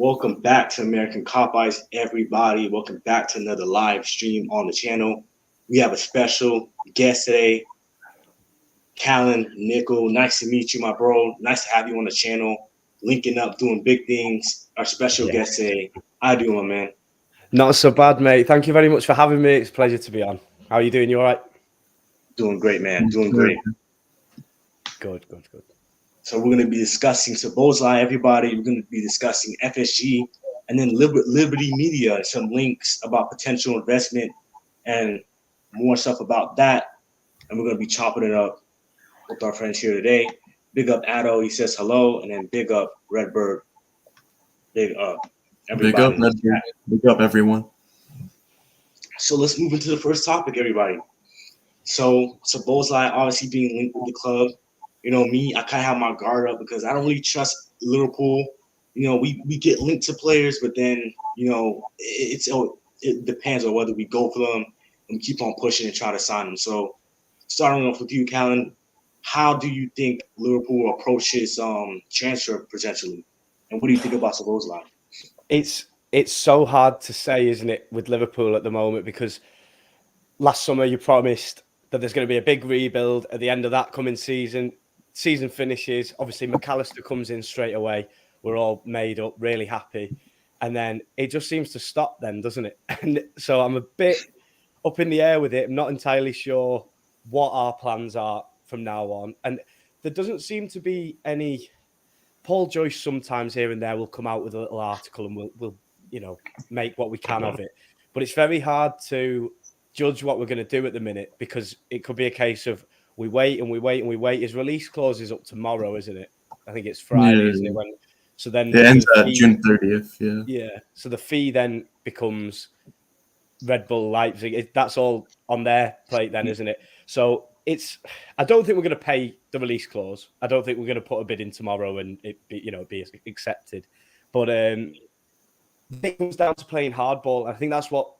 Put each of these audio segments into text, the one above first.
Welcome back to American Cop Eyes, everybody. Welcome back to another live stream on the channel. We have a special guest today, Callan Nickel. Nice to meet you, my bro. Nice to have you on the channel, linking up, doing big things. Our special guest today. How you doing, my man? Not so bad, mate. Thank you very much for having me. It's a pleasure to be on. How are you doing? You all right? Doing great, man. Doing great. Good. So we're going to be discussing Szoboszlai, everybody. We're going to be discussing FSG and then Liberty Media, some links about potential investment and more stuff about that. And we're going to be chopping it up with our friends here today. Big up Addo, he says hello, and then big up Redbird. Big up everybody. Big up Redbird. Big up everyone. So let's move into the first topic, everybody. So Szoboszlai obviously being linked with the club. You know, me, I kind of have my guard up because I don't really trust Liverpool. You know, we get linked to players, but then, you know, it depends on whether we go for them and we keep on pushing and try to sign them. So starting off with you, Callan, how do you think Liverpool approaches transfer potentially? And what do you think about Szoboszlai? It's so hard to say, isn't it, with Liverpool at the moment, because last summer you promised that there's going to be a big rebuild at the end of that coming season. Season finishes. Obviously, McAllister comes in straight away. We're all made up, really happy. And then it just seems to stop then, doesn't it? And so I'm a bit up in the air with it. I'm not entirely sure what our plans are from now on. And there doesn't seem to be any... Paul Joyce sometimes here and there will come out with a little article and we'll you know, make what we can of it. But it's very hard to judge what we're going to do at the minute because it could be a case of we wait and we wait and we wait. His release clause is up tomorrow, isn't it? I think it's Friday, isn't it? So then it ends at June 30th. Yeah. So the fee then becomes Red Bull Leipzig. That's all on their plate then, isn't it? So I don't think we're going to pay the release clause. I don't think we're going to put a bid in tomorrow and it be accepted. But it comes down to playing hardball. I think that's what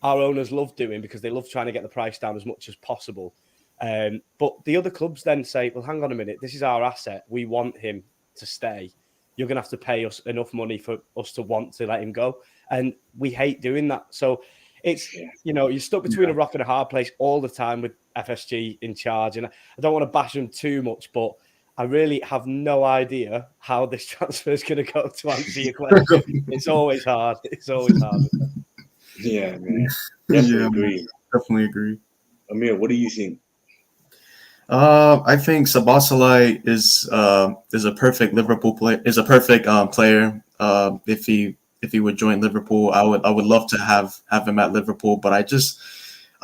our owners love doing because they love trying to get the price down as much as possible. But the other clubs then say, well, hang on a minute, this is our asset. We want him to stay. You're going to have to pay us enough money for us to want to let him go. And we hate doing that. So it's, you're stuck between a rock and a hard place all the time with FSG in charge. And I don't want to bash them too much, but I really have no idea how this transfer is going to go, to answer your question. It's always hard. Yeah, man. Definitely agree. Amir, what do you think? I think Szoboszlai is a perfect Liverpool player. Is a perfect player. If he would join Liverpool, I would love to have him at Liverpool. But I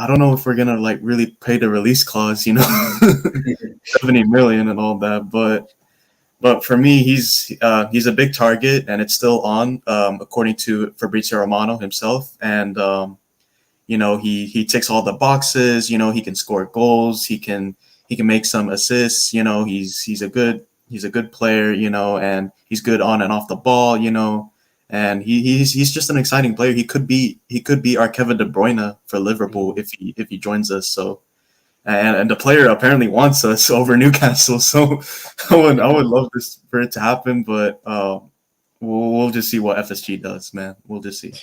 don't know if we're gonna really pay the release clause, 70 million and all that. But for me, he's a big target, and it's still on, according to Fabrizio Romano himself. And he ticks all the boxes. He can score goals. He can make some assists. He's a good player. And he's good on and off the ball. And he's just an exciting player. He could be our Kevin De Bruyne for Liverpool if he joins us. So, and the player apparently wants us over Newcastle. So I would love this for it to happen, but we'll just see what FSG does, man. We'll just see.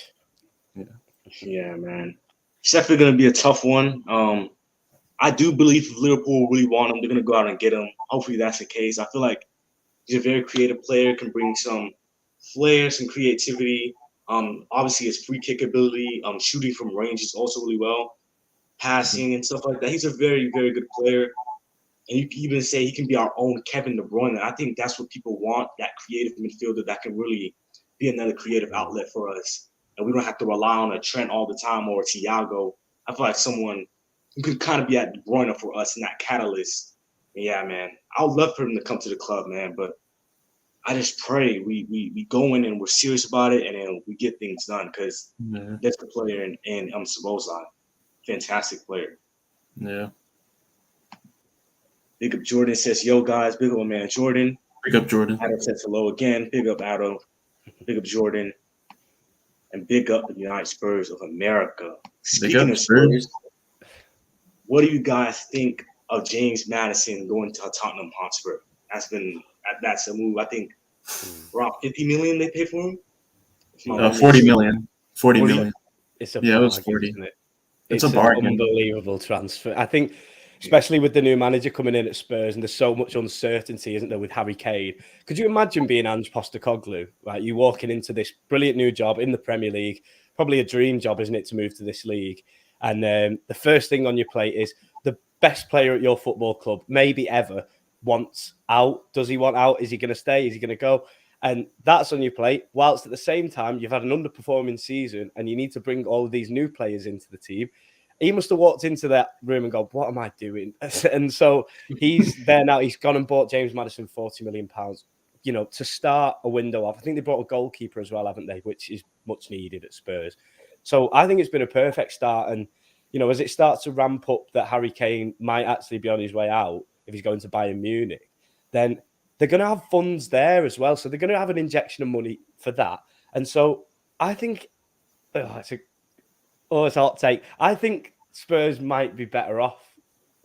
Yeah, man. It's definitely going to be a tough one. I do believe if Liverpool really want him, they're going to go out and get him. Hopefully that's the case. I feel like he's a very creative player, can bring some flair, some creativity. Obviously his free kick ability, shooting from range is also really well, passing and stuff like that. He's a very, very good player. And you can even say he can be our own Kevin De Bruyne. I think that's what people want, that creative midfielder that can really be another creative outlet for us. And we don't have to rely on a Trent all the time or a Thiago. I feel like someone who could kind of be at De Bruyne for us and that catalyst. And yeah, man, I would love for him to come to the club, man. But I just pray we go in and we're serious about it and then we get things done because that's the player in Szoboszlai. Fantastic player. Yeah. Big up Jordan says, yo, guys. Big up my man Jordan. Big up Jordan. Adam says hello again. Big up Adam. Big up Jordan. And big up the United Spurs of America. Speaking of Spurs, what do you guys think of James Maddison going to Tottenham Hotspur? That's a move. I think around 50 million they pay for him. My 40 million. 40 40. million. It's a Yeah, it was bargain, 40. isn't it? It's It's a an bargain. unbelievable transfer. I think, especially with the new manager coming in at Spurs, and there's so much uncertainty, isn't there, with Harry Kane? Could you imagine being Ange Postecoglou? Right, you walking into this brilliant new job in the Premier League, probably a dream job, isn't it, to move to this league? And the first thing on your plate is the best player at your football club, maybe ever, wants out. Does he want out? Is he going to stay? Is he going to go? And that's on your plate, whilst at the same time, you've had an underperforming season and you need to bring all of these new players into the team. He must have walked into that room and gone, what am I doing? And so he's there now. He's gone and bought James Maddison £40 million, to start a window off. I think they brought a goalkeeper as well, haven't they? Which is much needed at Spurs. So I think it's been a perfect start. And, as it starts to ramp up that Harry Kane might actually be on his way out if he's going to Bayern Munich, then they're going to have funds there as well. So they're going to have an injection of money for that. And so I think, it's a hot take. I think Spurs might be better off.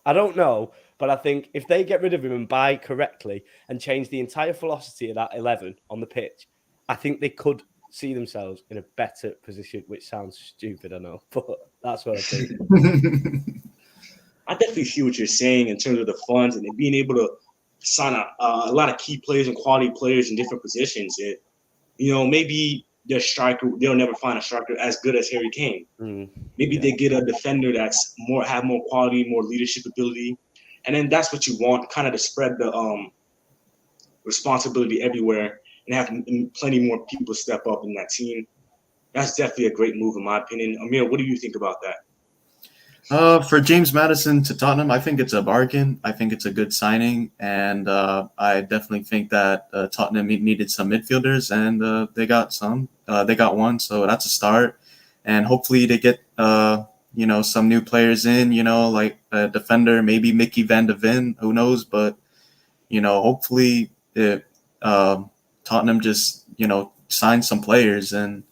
I don't know, but I think if they get rid of him and buy correctly and change the entire philosophy of that 11 on the pitch, I think they could see themselves in a better position, which sounds stupid, I know, but that's what I think. I definitely see what you're saying in terms of the funds and being able to sign a lot of key players and quality players in different positions. Maybe their striker, they'll never find a striker as good as Harry Kane. Maybe they get a defender that's have more quality, more leadership ability, and then that's what you want, kind of to spread the responsibility everywhere and have plenty more people step up in that team. That's definitely a great move, in my opinion. Amir, what do you think about that? For James Maddison to Tottenham, I think it's a bargain. I think it's a good signing, and I definitely think that Tottenham needed some midfielders, and they got some. They got one, so that's a start. And hopefully they get some new players in. Like a defender, maybe Mickey Van de Ven. Who knows? But hopefully Tottenham just sign some players, and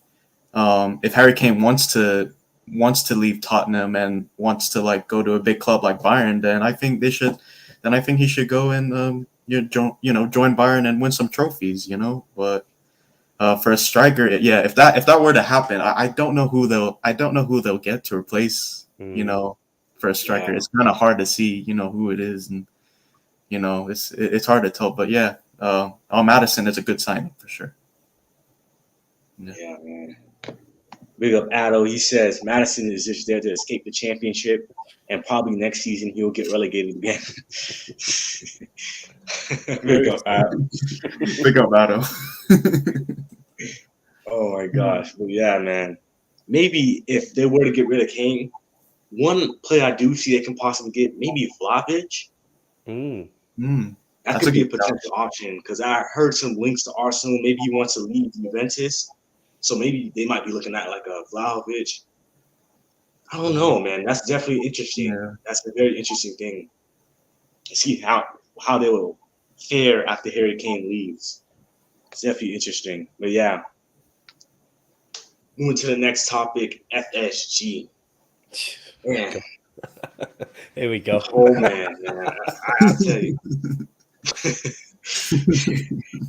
if Harry Kane wants to leave Tottenham and wants to go to a big club like Bayern, then I think they should. Then I think he should go and join Bayern and win some trophies. But for a striker, if that were to happen, I don't know who they'll get to replace. For a striker, it's kind of hard to see who it is, and it's hard to tell. But yeah, Maddison is a good signing for sure. Yeah, man. Big up Addo. He says Maddison is just there to escape the championship, and probably next season he'll get relegated again. Big up Addo. Big up Addo. Oh my gosh. But yeah, man. Maybe if they were to get rid of Kane, one player I do see they can possibly get, maybe Vlahovic. That could be a potential option because I heard some links to Arsenal. Maybe he wants to leave Juventus. So maybe they might be looking at like a Vlahovic. I don't know, man. That's definitely interesting. Yeah. That's a very interesting thing. See how they will fare after Harry Kane leaves. It's definitely interesting. But yeah. Moving to the next topic, FSG. Man. Here we go. Oh man. I tell you.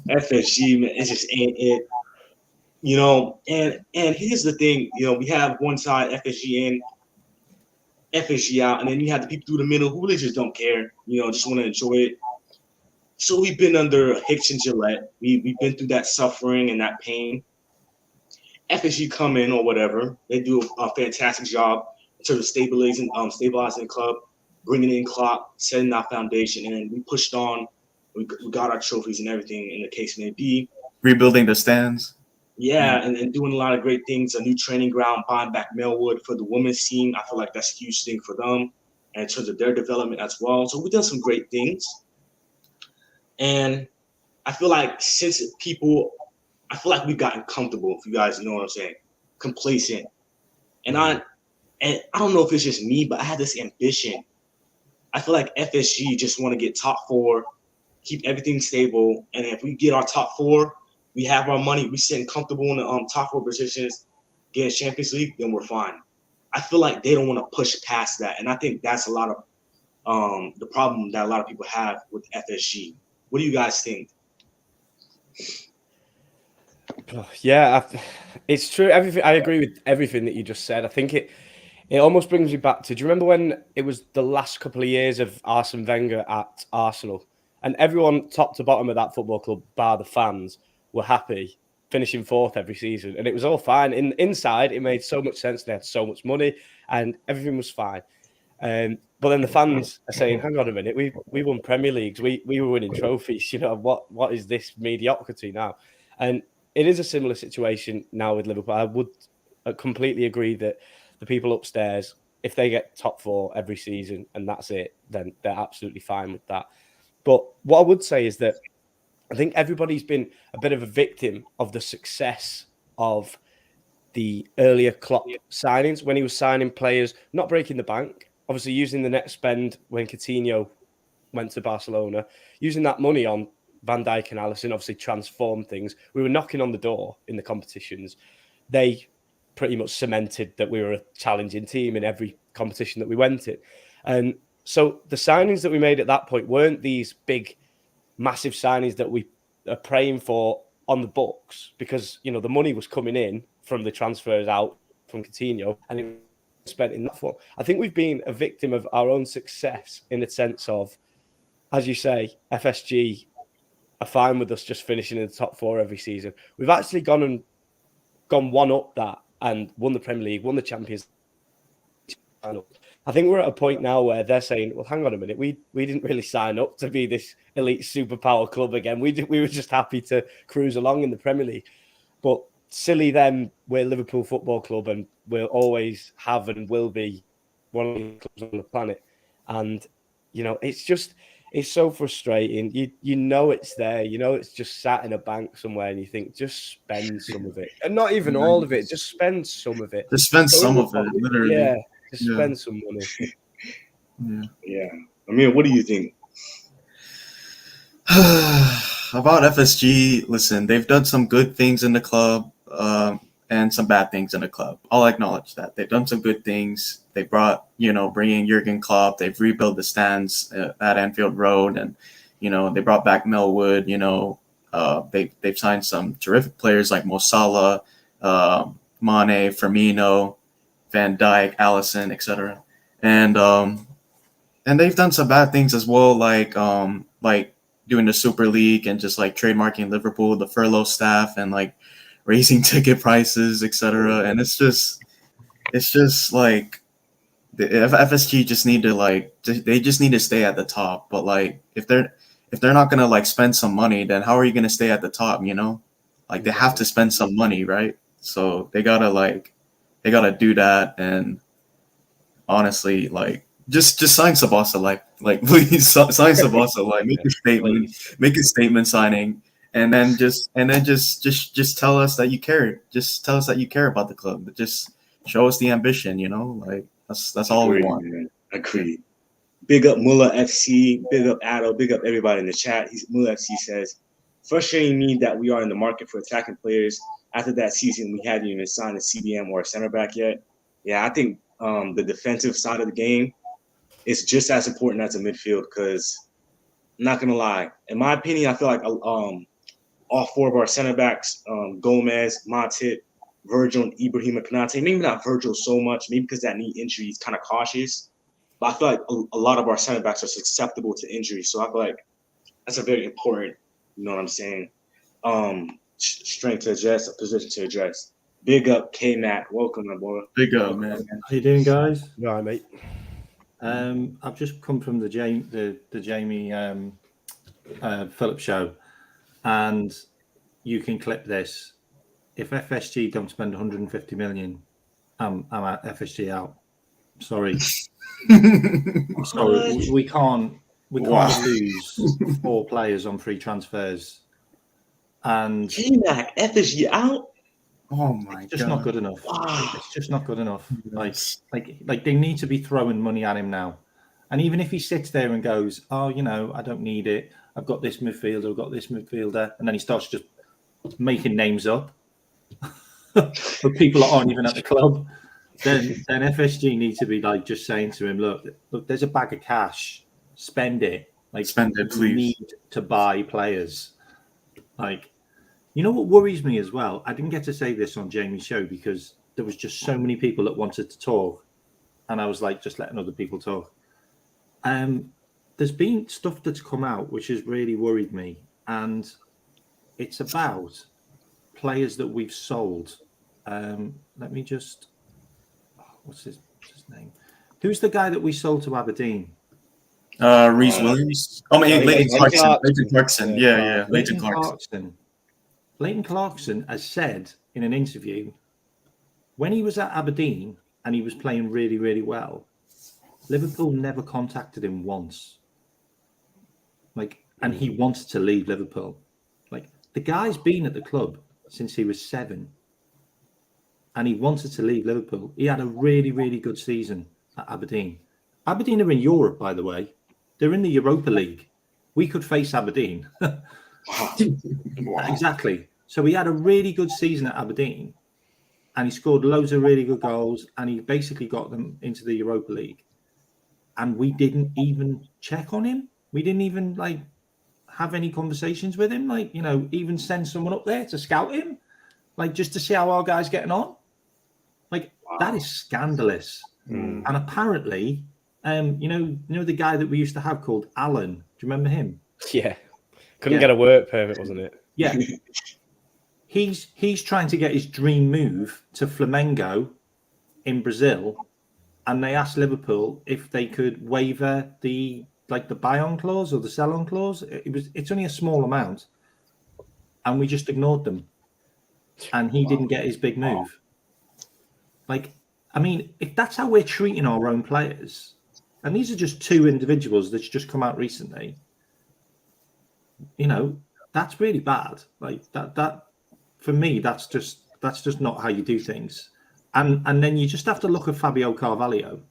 FSG, man, it just ain't it. And here's the thing, we have one side, FSG in, FSG out, and then you have the people through the middle who really just don't care, just want to enjoy it. So we've been under Hicks and Gillette. We've been through that suffering and that pain. FSG come in or whatever. They do a fantastic job in terms of stabilizing the club, bringing in Klopp, setting our foundation, and then we pushed on. We got our trophies and everything in the case may be. Rebuilding the stands. Yeah, and doing a lot of great things. A new training ground, buying back Melwood for the women's team. I feel like that's a huge thing for them and in terms of their development as well. So we've done some great things. And I feel like I feel like we've gotten comfortable, if you guys know what I'm saying, complacent. And I don't know if it's just me, but I had this ambition. I feel like FSG just want to get top 4, keep everything stable. And if we get our top 4, we have our money, we sitting comfortable in the top 4 positions, get Champions League, then we're fine. I feel like they don't want to push past that. And I think that's a lot of the problem that a lot of people have with FSG. What do you guys think? Yeah, it's true. Everything I agree with everything that you just said. I think it almost brings me back to. Do you remember when it was the last couple of years of Arsene Wenger at Arsenal, and everyone top to bottom of that football club, bar the fans, were happy finishing fourth every season, and it was all fine. Inside, it made so much sense. They had so much money, and everything was fine. But then the fans are saying, "Hang on a minute, we won Premier Leagues, we were winning trophies. You know what is this mediocrity now?" And it is a similar situation now with Liverpool. I would completely agree that the people upstairs, if they get top four every season and that's it, then they're absolutely fine with that. But what I would say is that I think everybody's been a bit of a victim of the success of the earlier Klopp signings when he was signing players, not breaking the bank, obviously using the net spend when Coutinho went to Barcelona, using that money on Van Dijk and Alisson, obviously transformed things. We were knocking on the door in the competitions. They pretty much cemented that we were a challenging team in every competition that we went in. And so the signings that we made at that point weren't these big, massive signings that we are praying for on the books because, you know, the money was coming in from the transfers out from Coutinho and it was spent in that form. I think we've been a victim of our own success in the sense of, as you say, FSG are fine with us just finishing in the top four every season. We've actually gone one up that and won the Premier League, won the Champions League. I think we're at a point now where they're saying, well, hang on a minute, we didn't really sign up to be this elite superpower club again. We were just happy to cruise along in the Premier League. But silly them, we're Liverpool Football Club and we'll always have and will be one of the clubs on the planet. And, you know, it's so frustrating. You know it's there. You know it's just sat in a bank somewhere and you think, just spend some of it. And not even all of it, just spend some of it. Just spend some of it, literally. Yeah. Just spend some money. Yeah. I mean, what do you think? About FSG, listen, they've done some good things in the club and some bad things in the club. I'll acknowledge that. They've done some good things. They brought, bringing Jurgen Klopp. They've rebuilt the stands at Anfield Road. And, they brought back Melwood. They've signed some terrific players like Mo Salah, Mane, Firmino, Van Dijk, Alisson, etc. And they've done some bad things as well, like doing the Super League and just like trademarking Liverpool, the furlough staff, and like raising ticket prices, etc. And it's just like the FSG just need to they just need to stay at the top. But like if they're not gonna like spend some money, then how are you gonna stay at the top? Like they have to spend some money, right? So they gotta do that. And honestly, like just sign Szoboszlai, like please sign Szoboszlai, make a statement signing, and then just tell us that you care. Just tell us that you care about the club. But just show us the ambition, like that's all we want. Man. Agreed. Big up Muller FC, big up Addo, big up everybody in the chat. Muller FC says, frustrating me that we are in the market for attacking players. After that season, we hadn't even signed a CDM or a center back yet. Yeah, I think the defensive side of the game is just as important as a midfield because I'm not going to lie. In my opinion, I feel like all four of our center backs, Gomez, Matip, Virgil, and Ibrahima Konate, maybe not Virgil so much, maybe because that knee injury is kind of cautious. But I feel like a lot of our center backs are susceptible to injury. So I feel like that's a very important, you know what I'm saying, strength to address, a position to address. Big up, K-Mac. Welcome, my boy. Big up, man. How you doing, guys? Right, mate. I've just come from the Jamie Phillips show, and you can clip this. If FSG don't spend 150 million, I'm at FSG out. Sorry. I'm sorry. We can't lose 4 players on free transfers. And K-Mac, FSG out? Oh my God. Just not good enough. Wow. It's just not good enough. Nice. Like they need to be throwing money at him now. And even if he sits there and goes, oh, I don't need it. I've got this midfielder, I've got this midfielder. And then he starts just making names up for people that aren't even at the club. Then FSG need to be like just saying to him, look, there's a bag of cash. Spend it. Like spend it, please. You need to buy players. Like You know what worries me as well? I didn't get to say this on Jamie's show because there was just so many people that wanted to talk, and I was like, just letting other people talk. There's been stuff that's come out which has really worried me, and it's about players that we've sold. Let me just, what's his name? Who's the guy that we sold to Aberdeen? Reece Williams. Oh, Leighton Clarkson. Leighton Clarkson. Yeah. Leighton Clarkson. Leighton Clarkson has said in an interview when he was at Aberdeen and he was playing really, really well, Liverpool never contacted him once. And he wanted to leave Liverpool. The guy's been at the club since he was 7, and he wanted to leave Liverpool. He had a really, really good season at Aberdeen. Aberdeen are in Europe, by the way. They're in the Europa League. We could face Aberdeen. Exactly. So he had a really good season at Aberdeen, and he scored loads of really good goals, and he basically got them into the Europa League. And we didn't even check on him. We didn't even have any conversations with him, even send someone up there to scout him, just to see how our guy's getting on. That is scandalous. And apparently, the guy that we used to have called Alan, do you remember him? Yeah. Couldn't get a work permit, wasn't it? Yeah. He's trying to get his dream move to Flamengo in Brazil, and they asked Liverpool if they could waiver the buy-on clause or the sell-on clause. It's only a small amount, and we just ignored them, and he didn't get his big move. If that's how we're treating our own players, and these are just 2 individuals that's just come out recently, that's really bad. That for me, that's just not how you do things. And then you just have to look at Fabio Carvalho.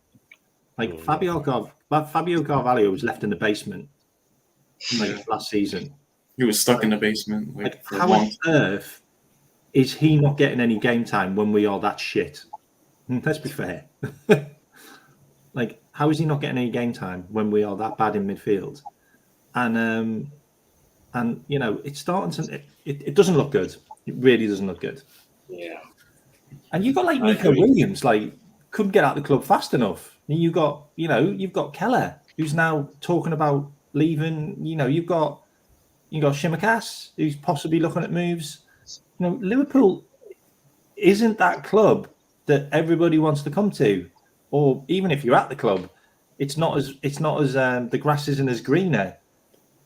Fabio Carvalho was left in the basement last season. He was stuck in the basement. How on earth is he not getting any game time when we are that shit? Let's be fair. How is he not getting any game time when we are that bad in midfield? And it's starting to. It doesn't look good. It really doesn't look good. Yeah. And you've got Nico Williams, couldn't get out of the club fast enough. And you've got Keller, who's now talking about leaving. You've got Shimikas, who's possibly looking at moves. Liverpool isn't that club that everybody wants to come to, or even if you're at the club, it's not as the grass isn't as greener.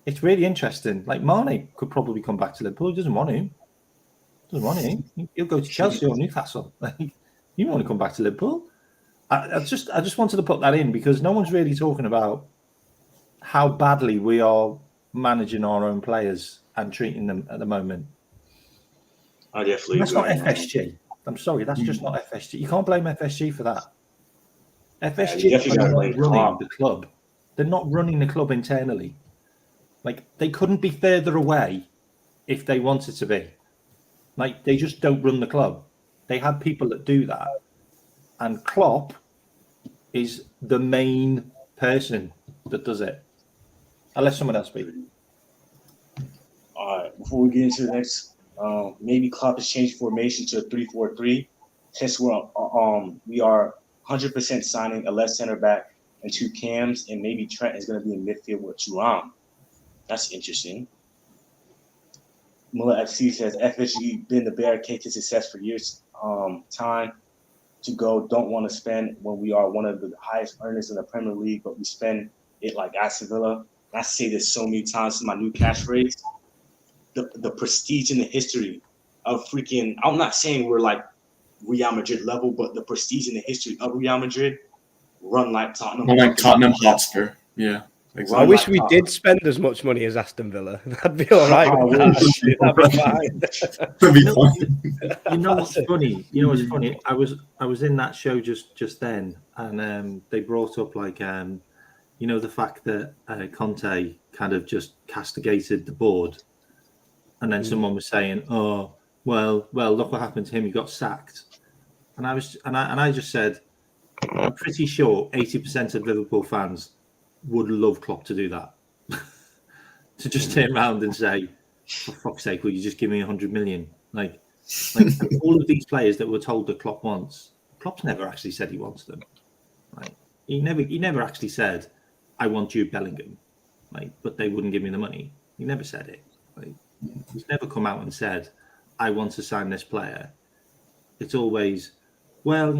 It's really interesting. Mane could probably come back to Liverpool. He doesn't want him. He'll go to Chelsea or Newcastle. You want to come back to Liverpool? I just wanted to put that in because no one's really talking about how badly we are managing our own players and treating them at the moment. I definitely. That's not FSG. I'm sorry, that's just not FSG. You can't blame FSG for that. FSG are not running the club. They're not running the club internally. They couldn't be further away if they wanted to be. They just don't run the club. They have people that do that. And Klopp is the main person that does it. I'll let someone else speak. All right, before we get into the next, maybe Klopp has changed formation to a 3-4-3. Since we are 100% signing a left center back and 2 cams, and maybe Trent is going to be in midfield with Thuram. That's interesting. Muller FC says FSG been the barricade to success for years. Time to go. Don't want to spend when we are one of the highest earners in the Premier League, but we spend it like Aston Villa. I say this so many times in my new catchphrase. The prestige and the history of freaking. I'm not saying we're like Real Madrid level, but the prestige and the history of Real Madrid run like Tottenham. Tottenham Hotspur. Yeah. Exactly. I wish we did spend as much money as Aston Villa. That'd be all right. That'd be fine. You know what's funny? I was in that show just then, and they brought up the fact that Conte kind of just castigated the board, and then someone was saying, "Oh, well, look what happened to him. He got sacked," and I just said, "I'm pretty sure 80% of Liverpool fans would love Klopp to do that, to just turn around and say, for fuck's sake, will you just give me 100 million? Like all of these players that were told that Klopp wants, Klopp's never actually said he wants them. Like he never actually said, I want Jude Bellingham. Like, but they wouldn't give me the money. He never said it. Like, he's never come out and said, I want to sign this player. It's always, well,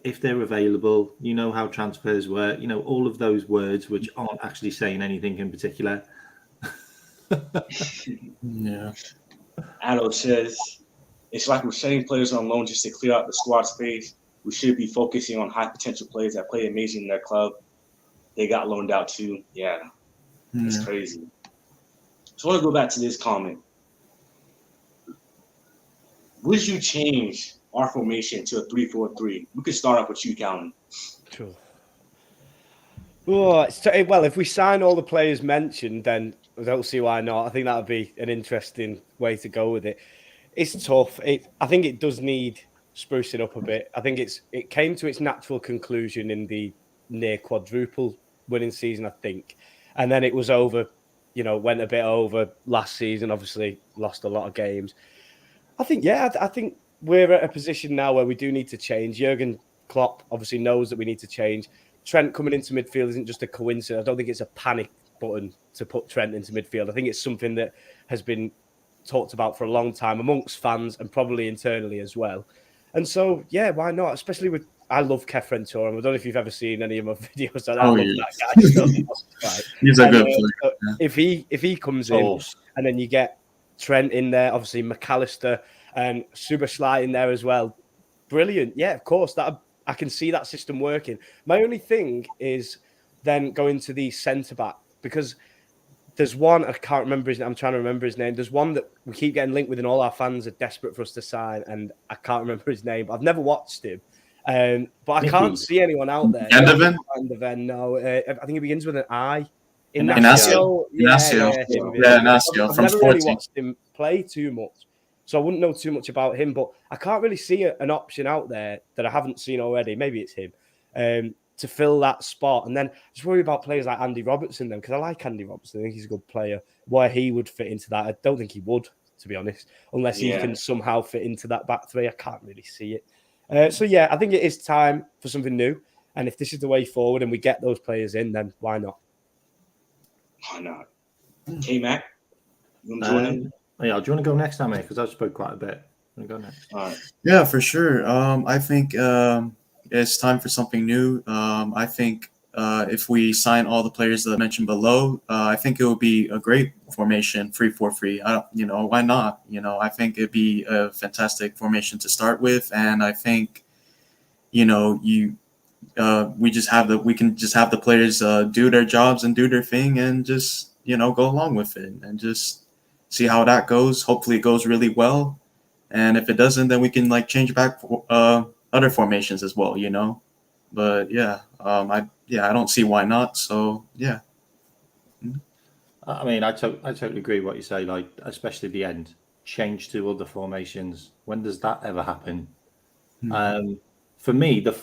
if they're available, you know how transfers work, all of those words which aren't actually saying anything in particular. Yeah. Addo says, it's like we're sending players on loan just to clear out the squad space. We should be focusing on high potential players that play amazing in their club. They got loaned out too. Yeah, it's crazy. So I want to go back to this comment. Would you change our formation to a 3-4-3? We could start off with you, Calvin. Sure. Well, if we sign all the players mentioned, then I don't see why not. I think that would be an interesting way to go with it. It's tough. I think it does need sprucing up a bit. I think it came to its natural conclusion in the near quadruple winning season, I think. And then it was over, went a bit over last season, obviously lost a lot of games. I think we're at a position now where we do need to change. Jurgen Klopp obviously knows that we need to change. Trent coming into midfield isn't just a coincidence. I don't think it's a panic button to put Trent into midfield. I think it's something that has been talked about for a long time amongst fans and probably internally as well. And so, yeah, why not? Especially I love Kefren Turam. I don't know if you've ever seen any of my videos. I love that guy. He's a good player. So if he comes in and then you get Trent in there, obviously McAllister and Szoboszlai in there as well. Brilliant. Yeah, of course. I can see that system working. My only thing is then going to the centre-back, because there's one, I can't remember his name. I'm trying to remember his name. There's one that we keep getting linked with and all our fans are desperate for us to sign, and I can't remember his name. I've never watched him. But I can't see anyone out there. Endoven? No. I think it begins with an I. Inacio. Inacio. I've never really watched him play too much, so I wouldn't know too much about him. But I can't really see an option out there that I haven't seen already. Maybe it's him to fill that spot. And then just worry about players like Andy Robertson then, because I like Andy Robertson. I think he's a good player. Where he would fit into that, I don't think he would, to be honest, unless he can somehow fit into that back three. I can't really see it. So yeah, I think it is time for something new. And if this is the way forward and we get those players in, then why not? Why not? K-Mac, you want to join in? Yeah, do you want to go next, Amy? Because I've spoke quite a bit. You want to go next? All right. Yeah, for sure. I think it's time for something new. I think if we sign all the players that I mentioned below, I think it would be a great formation, 3-4-3. Why not? I think it'd be a fantastic formation to start with, and I think, we can just have the players do their jobs and do their thing, and just go along with it, and just see how that goes. Hopefully, it goes really well, and if it doesn't, then we can change back other formations as well. But yeah, I don't see why not. So yeah. I mean, I totally agree with what you say. Especially the end, change to other formations. When does that ever happen? For me, the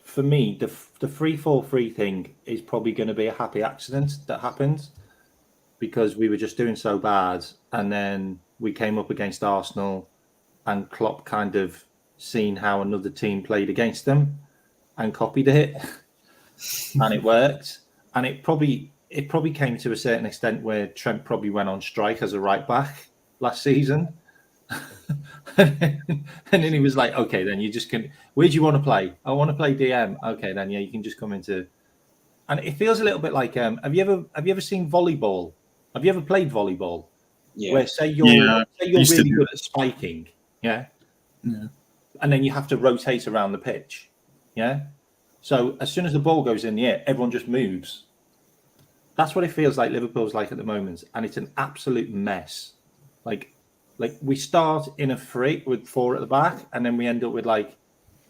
3-4-3 thing is probably going to be a happy accident that happened, because we were just doing so bad, and then we came up against Arsenal, and Klopp kind of seen how another team played against them and copied it, and it worked. And it probably came to a certain extent where Trent probably went on strike as a right back last season. And then he was like, okay, then you just can, where do you want to play? I want to play DM. Okay, then yeah, you can just come into, and it feels a little bit like have you ever seen volleyball? Have you ever played volleyball? Yeah. Where say you're really good at spiking, yeah, and then you have to rotate around the pitch, yeah. So as soon as the ball goes in the air, everyone just moves. That's what it feels like Liverpool's like at the moment, and it's an absolute mess. Like we start in a three with 4 at the back, and then we end up with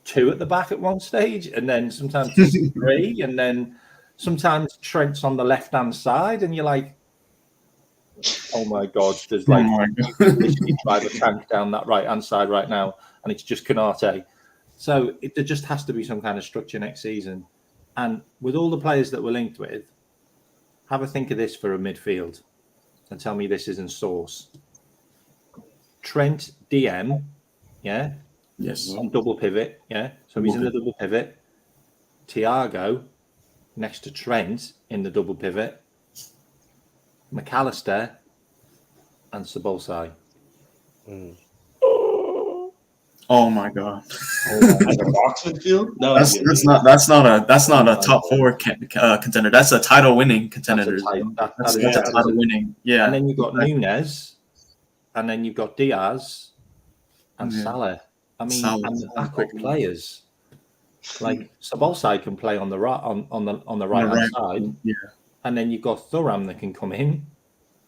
2 at the back at one stage, and then sometimes 3, and then sometimes Trent's on the left-hand side, and you're like, oh my God, there's literally drive a tank down that right-hand side right now, and it's just Canate. So there just has to be some kind of structure next season. And with all the players that we're linked with, have a think of this for a midfield. and tell me this isn't sauce. Trent DM, yeah, Yes. on double pivot, yeah. So he's in the double pivot. Thiago next to Trent in the double pivot. McAllister and Szoboszlai. Oh my god. Like a box midfield? That's not a top four contender. That's a title winning contender. That's a title winning. Yeah. And then you've got Nunes, and then you've got Diaz and Salah. I mean, and the backup players. Like Szoboszlai can play on the right on the right hand side. Yeah. And then you've got Thuram that can come in.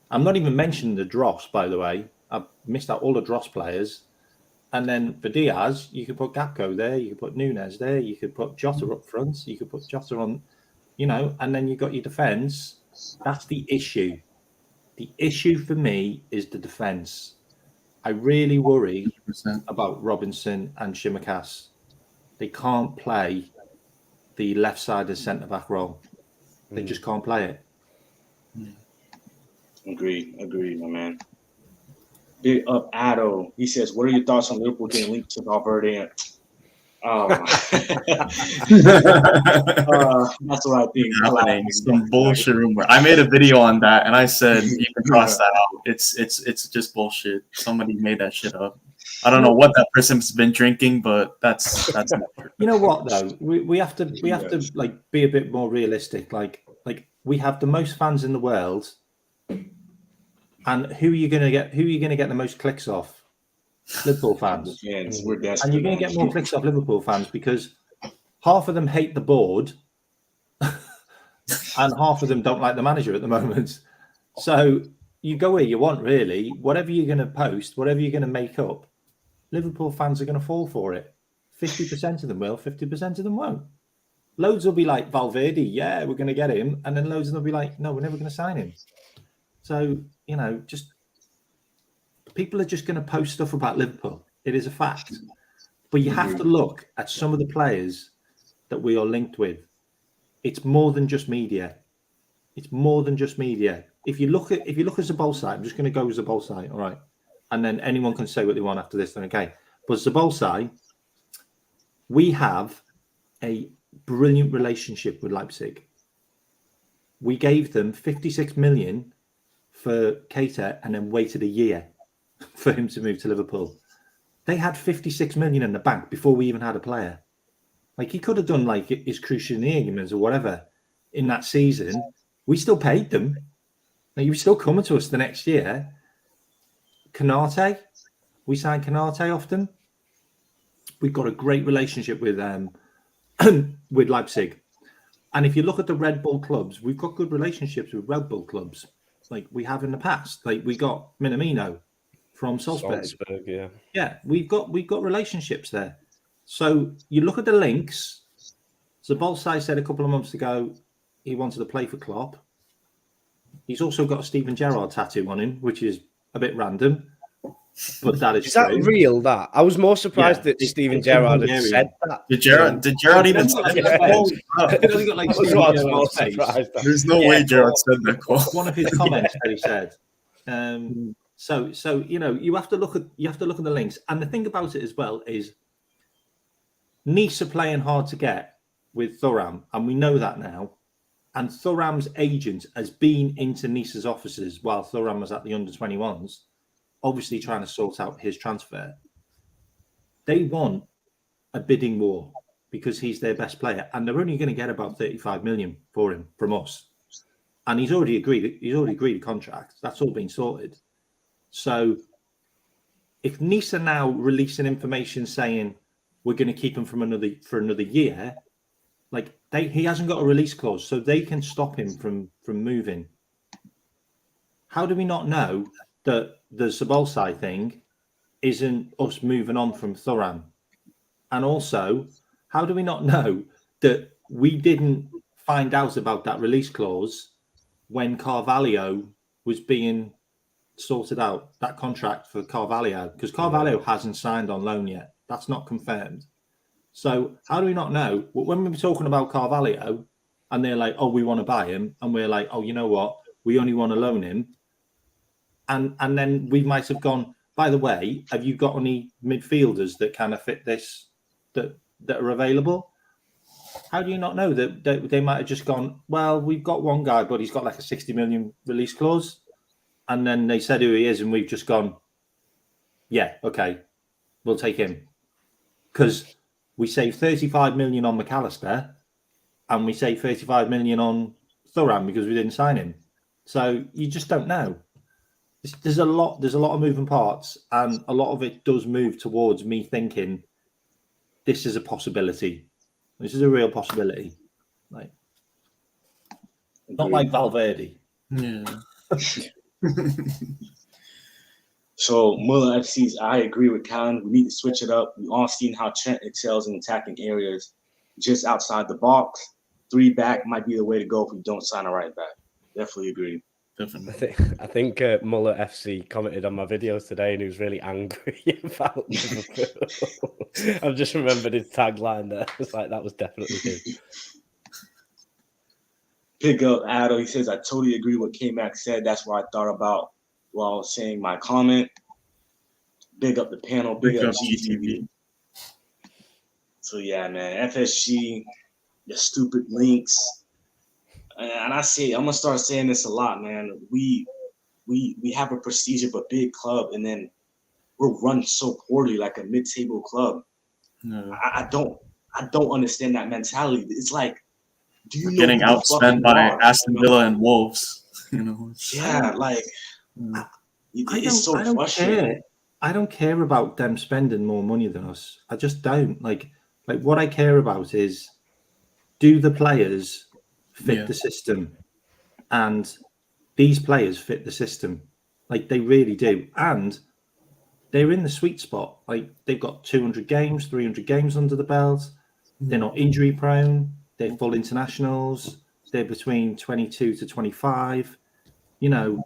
I'm not even mentioning the Dross, by the way. I've missed out all the Dross players. And then for Diaz, you could put Gakpo there, you could put Nunes there, you could put Jota up front, you could put Jota on, and then you've got your defence. That's the issue. The issue for me is the defence. I really worry 100%. about Robinson and Tsimikas. They can't play the left-sided centre-back role. They just can't play it. Agreed, my man. Big up Addo. He says, "What are your thoughts on Liverpool getting linked to Valverde?" That's what I think. Some bullshit rumor. I made a video on that, and I said you can cross that out. It's just bullshit. Somebody made that shit up. I don't know what that person's been drinking, but that's not true. You know what though? We have to like be a bit more realistic. Like we have the most fans in the world. And who are you going to get? Who are you going to get the most clicks off? Liverpool fans. We're desperate. And you're going to get more clicks off Liverpool fans because half of them hate the board, and half of them don't like the manager at the moment. So you go where you want, really. Whatever you're going to post, whatever you're going to make up, Liverpool fans are going to fall for it. 50% of them will, 50% of them won't. Loads will be like Valverde, yeah, we're going to get him, and then loads of them will be like, no, we're never going to sign him. So, just people are just going to post stuff about Liverpool. It is a fact. But you have to look at some of the players that we are linked with. It's more than just media. It's more than just media. If you look at Szoboszlai, I'm just going to go with Szoboszlai, all right? And then anyone can say what they want after this, then okay. But Szoboszlai, we have a brilliant relationship with Leipzig. We gave them 56 million for Keita and then waited a year for him to move to Liverpool. They had 56 million in the bank before we even had a player. Like he could have done like his Crucianigas or whatever in that season. We still paid them. Now you were still coming to us the next year. Canate, we signed Canate off them. We've got a great relationship with with Leipzig. And if you look at the Red Bull clubs, we've got good relationships with Red Bull clubs. Like we have in the past. Like we got Minamino from Salzburg. Yeah, we've got relationships there. So you look at the links. Szoboszlai said a couple of months ago he wanted to play for Klopp. He's also got a Steven Gerrard tattoo on him, which is a bit random. But that is that real? That I was more surprised that Steven Gerrard had said that. Did Gerrard even say that? There's no way Gerrard said that. One of his comments that he said. So you have to look at the links, and the thing about it as well is Nice are playing hard to get with Thuram, and we know that now. And Thuram's agent has been into Nice's offices while Thuram was at the under-21s. Obviously trying to sort out his transfer. They want a bidding war because he's their best player, and they're only going to get about 35 million for him from us. And he's already agreed a contract. That's all been sorted. So if Nice are now releasing information saying we're going to keep him for another year, like he hasn't got a release clause, so they can stop him from moving. How do we not know that the Szoboszlai thing isn't us moving on from Thuram? And also, how do we not know that we didn't find out about that release clause when Carvalho was being sorted out, that contract for Carvalho? Because Carvalho hasn't signed on loan yet. That's not confirmed. So how do we not know? When we were talking about Carvalho and they're like, oh, we want to buy him. And we're like, oh, you know what? We only want to loan him. and then we might have gone, by the way, have you got any midfielders that kind of fit this that are available? How do you not know that they might have just gone, well, we've got one guy, but he's got like a 60 million release clause. And then they said who he is, and we've just gone, yeah, okay, we'll take him. Because we saved 35 million on McAllister, and we saved 35 million on Thuram because we didn't sign him. So you just don't know. There's a lot of moving parts, and a lot of it does move towards me thinking this is a possibility. This is a real possibility. Like, not like Valverde. Yeah. So Muller FC's, I agree with Colin. We need to switch it up. We all seen how Trent excels in attacking areas just outside the box. 3 back might be the way to go if we don't sign a right back. Definitely agree. Definitely. I think Muller FC commented on my videos today, and he was really angry about Liverpool. I've just remembered his tagline there. It's like that was definitely him. Pick up Addo. He says, I totally agree with K-Mac said. That's what I thought about while I was saying my comment. Big up the panel. Big up GTV. So, yeah, man. FSG, the stupid links. And I say, I'm going to start saying this a lot, man. We have a prestige of a big club, and then we're run so poorly like a mid-table club. No. I don't understand that mentality. It's like, do you know getting outspent by Aston Villa and Wolves? You know. Yeah, like it's so frustrating. I don't care about them spending more money than us. I just don't. Like what I care about is, do the players fit the system? And these players fit the system. Like, they really do. And they're in the sweet spot. Like, they've got 200 games, 300 games under the belt. They're not injury prone. They're full internationals. They're between 22 to 25. You know,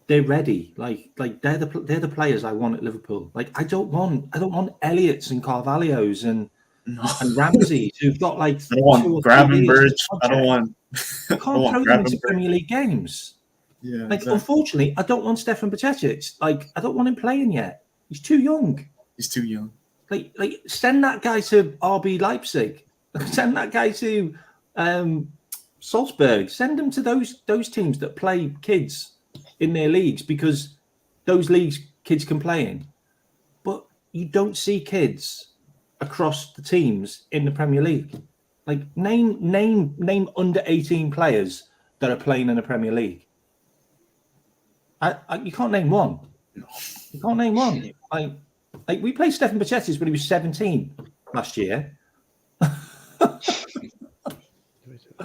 they're ready. Like they're the players I want at Liverpool. Like, I don't want Elliots and Carvalhos and Ramsey who've got like I don't want Gravenberch. I don't want. I can't throw them into Premier League games. Yeah, like exactly. Unfortunately, I don't want Stefan Bajcetic. Like, I don't want him playing yet. He's too young. He's too young. Like send that guy to RB Leipzig. Send that guy to Salzburg. Send him to those teams that play kids in their leagues, because those leagues kids can play in. But you don't see kids across the teams in the Premier League. Like, name under 18 players that are playing in the Premier League. You can't name one. You can't name one. Like we played Stefan Bajcetic when he was 17 last year.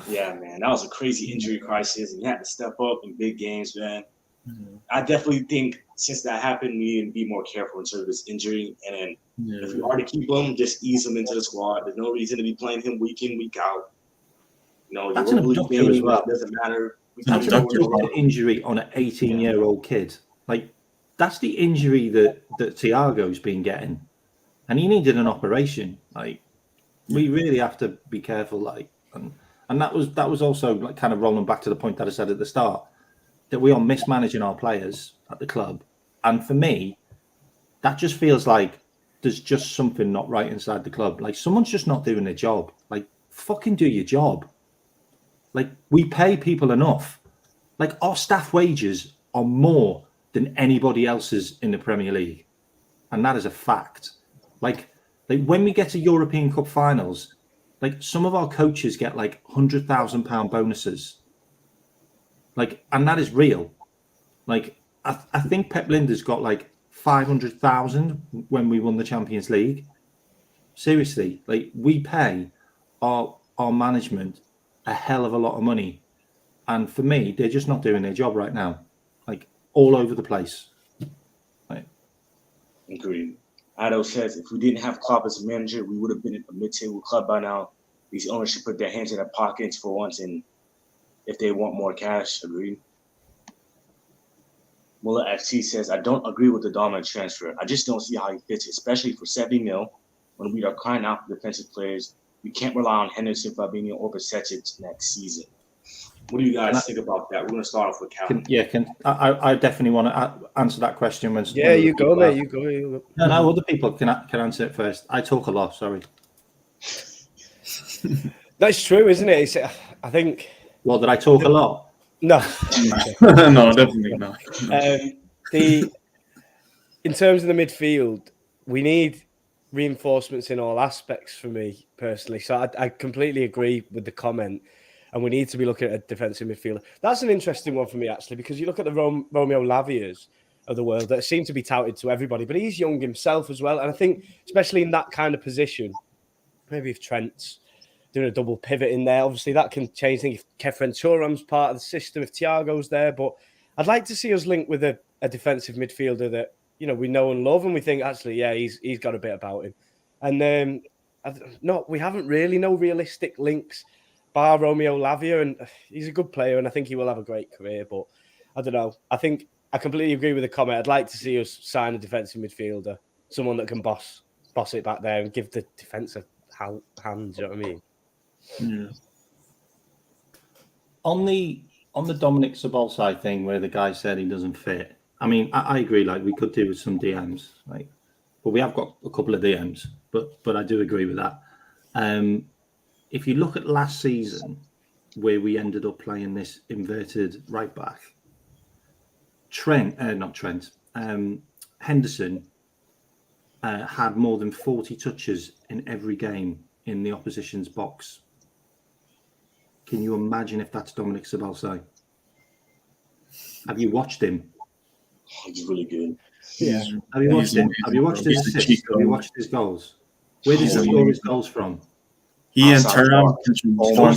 Yeah, man, that was a crazy injury crisis, and you had to step up in big games, man. Mm-hmm. I definitely think since that happened, we need to be more careful in terms of this injury. And then if we are to keep him, just ease him into the squad. There's no reason to be playing him week in, week out. You know, that's an abductor as well. It doesn't matter. That's an injury on an 18-year-old kid. Like, that's the injury that Thiago's been getting, and he needed an operation. Like, we really have to be careful. Like, and that was also like kind of rolling back to the point that I said at the start, that we are mismanaging our players at the club. And for me, that just feels like there's just something not right inside the club. Like, someone's just not doing their job. Like, fucking do your job. Like, we pay people enough. Like, our staff wages are more than anybody else's in the Premier League. And that is a fact. Like when we get to European Cup finals, like, some of our coaches get like £100,000 bonuses. Like, and that is real. Like, I think Pep Linder's got like 500,000 when we won the Champions League. Seriously, like, we pay our management a hell of a lot of money. And for me, they're just not doing their job right now. Like, all over the place. Right. Agreed. Addo says, if we didn't have Klopp as a manager, we would have been a mid-table club by now. These owners should put their hands in their pockets for once, and if they want more cash, agreed. Muller FC says, I don't agree with the Dahmer transfer. I just don't see how he fits, especially for 70 mil when we are crying out for defensive players. We can't rely on Henderson, Fabinho, or Bajcetic next season. What do you guys think about that? We're going to start off with Cal. I definitely want to answer that question. When you go, mate. You go. No, other people can answer it first. I talk a lot. Sorry. That's true, isn't it? I think. Well, did I talk a lot? No. No, definitely not. In terms of the midfield, we need reinforcements in all aspects for me personally. So I completely agree with the comment. And we need to be looking at a defensive midfielder. That's an interesting one for me, actually, because you look at the Romeo Lavias of the world that seem to be touted to everybody, but he's young himself as well. And I think, especially in that kind of position, maybe if Trent's doing a double pivot in there, obviously that can change things. If Kefren Turam's part of the system, if Thiago's there. But I'd like to see us linked with a defensive midfielder that, we know and love, and we think, actually, yeah, he's got a bit about him. And we haven't really no realistic links bar Romeo Lavia, and he's a good player, and I think he will have a great career. But I don't know. I think I completely agree with the comment. I'd like to see us sign a defensive midfielder, someone that can boss it back there and give the defence a hand. Do you know what I mean? Yeah. On the Dominic Szoboszlai thing, where the guy said he doesn't fit. I mean, I agree. Like, we could do with some DMs, like, but we have got a couple of DMs. But I do agree with that. If you look at last season, where we ended up playing this inverted right back, Henderson had more than 40 touches in every game in the opposition's box. Can you imagine if that's Dominic Szoboszlai? Have you watched him? He's really good. Yeah. Have you watched him? Have you watched his assists? Have you watched his goals? Where does he score his goals from? He and Turam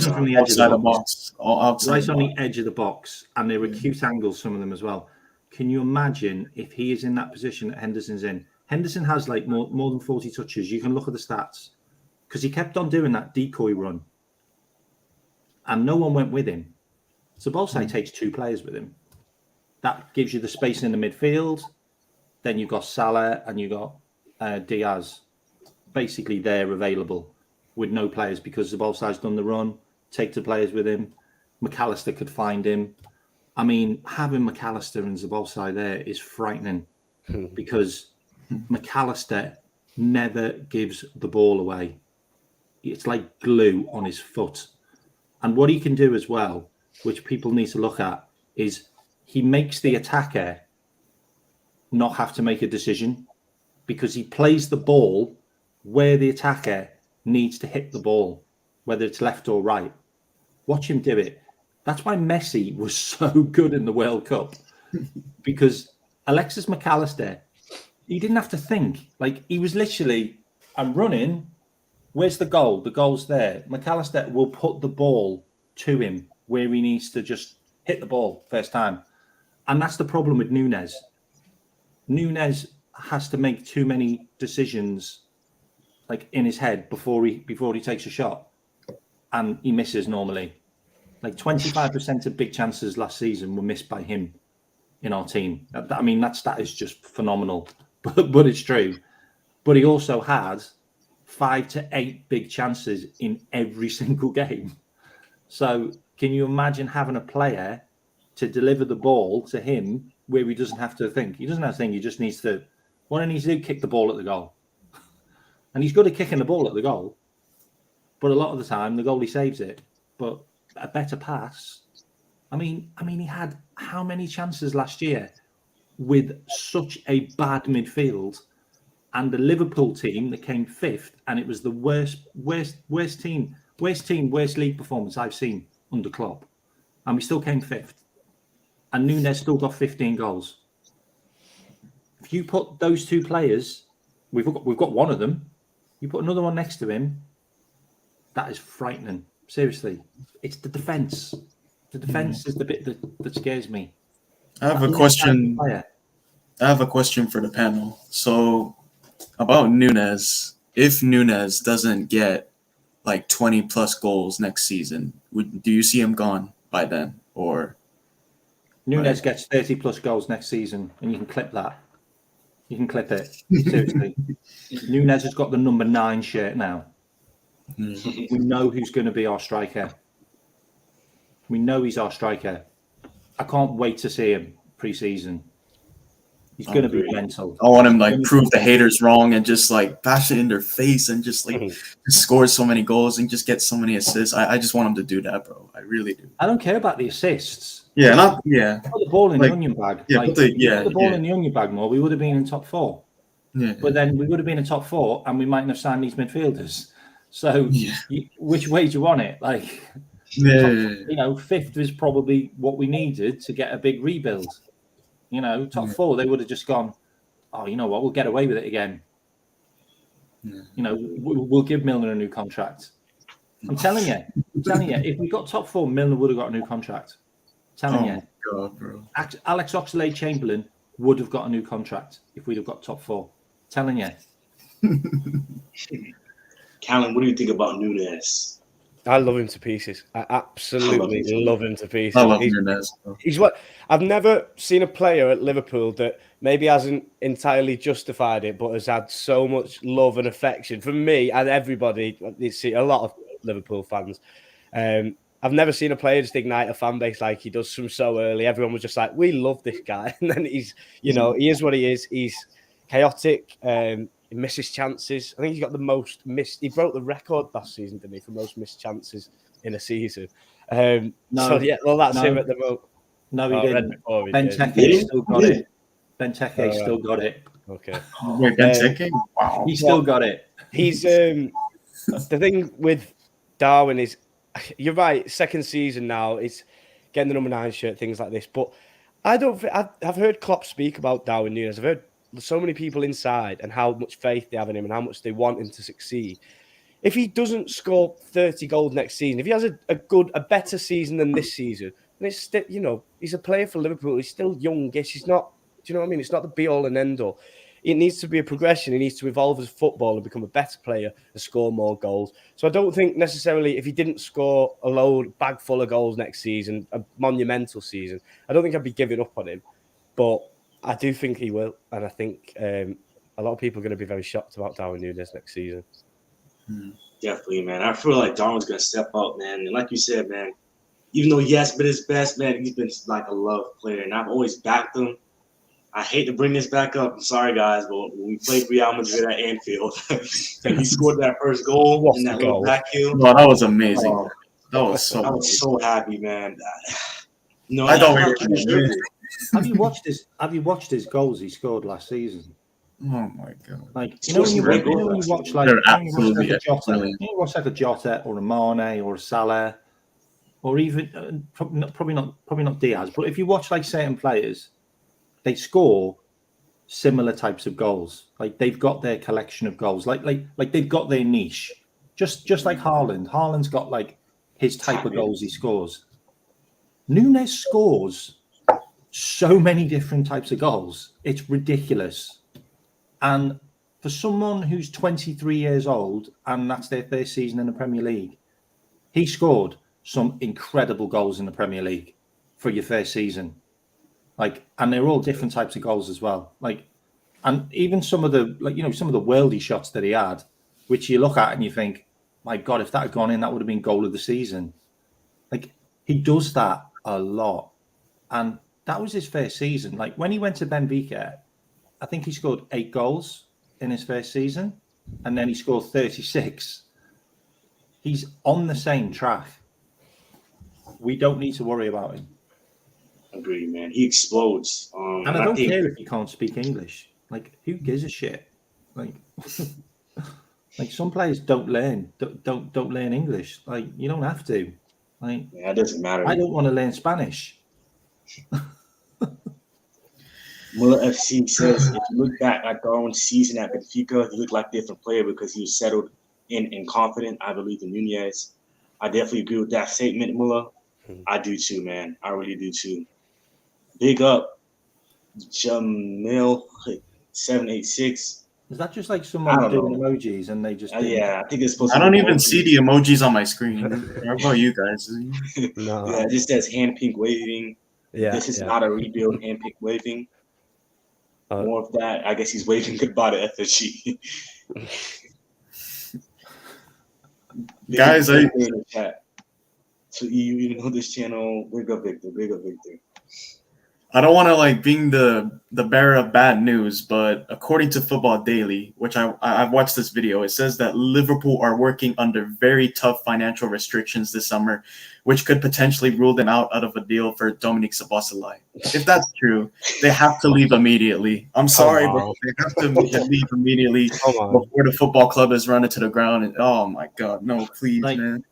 from the edge of the box. Right on the edge of the box. And they were acute angles, some of them as well. Can you imagine if he is in that position that Henderson's in? Henderson has like more than 40 touches. You can look at the stats. Because he kept on doing that decoy run. And no one went with him. Szoboszlai takes two players with him. That gives you the space in the midfield. Then you've got Salah and you've got Diaz. Basically, they're available with no players because Szoboszlai's done the run. Take the players with him. McAllister could find him. I mean, having McAllister and Szoboszlai there is frightening because McAllister never gives the ball away. It's like glue on his foot. And what he can do as well, which people need to look at, is he makes the attacker not have to make a decision because he plays the ball where the attacker needs to hit the ball, whether it's left or right. Watch him do it. That's why Messi was so good in the World Cup because Alexis McAllister, he didn't have to think. Like, he was literally, I'm running. Where's the goal? The goal's there. McAllister will put the ball to him where he needs to just hit the ball first time. And that's the problem with Núñez. Núñez has to make too many decisions like in his head before he takes a shot. And he misses normally. Like 25% of big chances last season were missed by him in our team. I mean, that stat is just phenomenal, but it's true. But he also had 5 to 8 big chances in every single game. So can you imagine having a player to deliver the ball to him where he doesn't have to think? He doesn't have to think. He just needs to, what he needs to do, kick the ball at the goal. And he's good at kicking the ball at the goal. But a lot of the time, the goalie saves it. But a better pass. I mean, he had how many chances last year with such a bad midfield and the Liverpool team that came 5th, and it was the worst league performance I've seen under Klopp. And we still came 5th. And Núñez still got 15 goals. If you put those two players, we've got one of them, you put another one next to him, that is frightening. Seriously. It's the defence. The defence is the bit that scares me. I have a question. I have a question for the panel. So about Núñez, if Núñez doesn't get like 20 plus goals next season, do you see him gone by then? Or Núñez gets 30 plus goals next season, and you can clip that. You can clip it. Seriously. Núñez has got the number 9 shirt now. We know who's going to be our striker. We know he's our striker. I can't wait to see him pre-season. He's going to be mental. I want him like prove the haters wrong and just like bash it in their face and just like just score so many goals and just get so many assists. I just want him to do that, bro. I really do. I don't care about the assists. Yeah, Put the ball in the onion bag. Yeah, put the ball in the onion bag more. We would have been in top 4. Yeah. But then we would have been in top 4 and we mightn't have signed these midfielders. So which way do you want it? Like, fifth is probably what we needed to get a big rebuild. Top 4, they would have just gone, oh, you know what, we'll get away with it again. Yeah. We'll give Milner a new contract. I'm telling you, if we got top 4, Milner would have got a new contract. I'm telling you. God, bro. Alex Oxlade-Chamberlain would have got a new contract if we'd have got top 4. Telling you. Callum, what do you think about Núñez? I love him to pieces. I absolutely love him to pieces. I love Núñez. He's what I've never seen a player at Liverpool that maybe hasn't entirely justified it, but has had so much love and affection from me and everybody. A lot of Liverpool fans. I've never seen a player just ignite a fan base like he does from so early. Everyone was just like, "We love this guy," and then he is what he is. He's chaotic. He misses chances. I think he's got the most missed. He broke the record last season, didn't he, for most missed chances in a season? That's him at the moment. No, he didn't. Benteke still got it. Benteke still got it. Okay. Wait, Benteke? Wow. He still got it. He's the thing with Darwin is, you're right. Second season now, it's getting the number 9 shirt, things like this. But I've heard Klopp speak about Darwin Núñez. I've heard so many people inside and how much faith they have in him and how much they want him to succeed. If he doesn't score 30 goals next season, if he has a better season than this season, then it's still, he's a player for Liverpool. He's still youngish. He's not, do you know what I mean? It's not the be all and end all. It needs to be a progression. He needs to evolve as a footballer and become a better player and score more goals. So I don't think necessarily if he didn't score a bag full of goals next season, a monumental season, I don't think I'd be giving up on him. But I do think he will. And I think a lot of people are going to be very shocked about Darwin Núñez next season. Definitely, man. I feel like Darwin's going to step up, man. And like you said, man, even though he has been his best, man, he's been like a loved player. And I've always backed him. I hate to bring this back up. I'm sorry, guys, but when we played Real Madrid at Anfield, and he scored that first goal in that little back heel. No, that was amazing. I was so happy, man. No, I thought we were. Have you watched his goals he scored last season? Oh my god! Like when you watch like a Jota or a Mane or a Salah, or even probably not Diaz, but if you watch like certain players, they score similar types of goals. Like they've got their collection of goals. Like they've got their niche. Just like Haaland. Haaland's got like his type of goals he scores. Núñez scores so many different types of goals. It's ridiculous. And for someone who's 23 years old and that's their first season in the Premier League, he scored some incredible goals in the Premier League for your first season. And they're all different types of goals as well. And even some of the worldy shots that he had, which you look at and you think, my God, if that had gone in, that would have been goal of the season. He does that a lot. And that was his first season. When he went to Benfica, I think he scored 8 goals in his first season. And then he scored 36. He's on the same track. We don't need to worry about him. Agree, man. He explodes. And I don't care if he can't speak English. Who gives a shit? Some players don't learn English. You don't have to. It doesn't matter. I don't want to learn Spanish. Muller FC says, if you look back at Darwin's season at Benfica, he looked like a different player because he was settled in and confident. I believe in Núñez. I definitely agree with that statement, Muller. I do too, man. I really do too. Big up, Jamil 786. Is that just someone doing emojis and they just? Yeah, I think it's supposed to. I don't even see the emojis on my screen. How about you guys? No. Yeah, it just says hand pink waving. Yeah, this is not a rebuild. Hand pink waving. More of that. I guess he's waving goodbye to FSG. Guys, to you know this channel. Big up Victor. I don't want to like being the bearer of bad news, but according to Football Daily, which I've watched this video, it says that Liverpool are working under very tough financial restrictions this summer, which could potentially rule them out of a deal for Dominic Szoboszlai. If that's true, they have to leave immediately. I'm sorry, but they have to leave immediately before the football club is run into the ground. And, oh my God, no, please, man.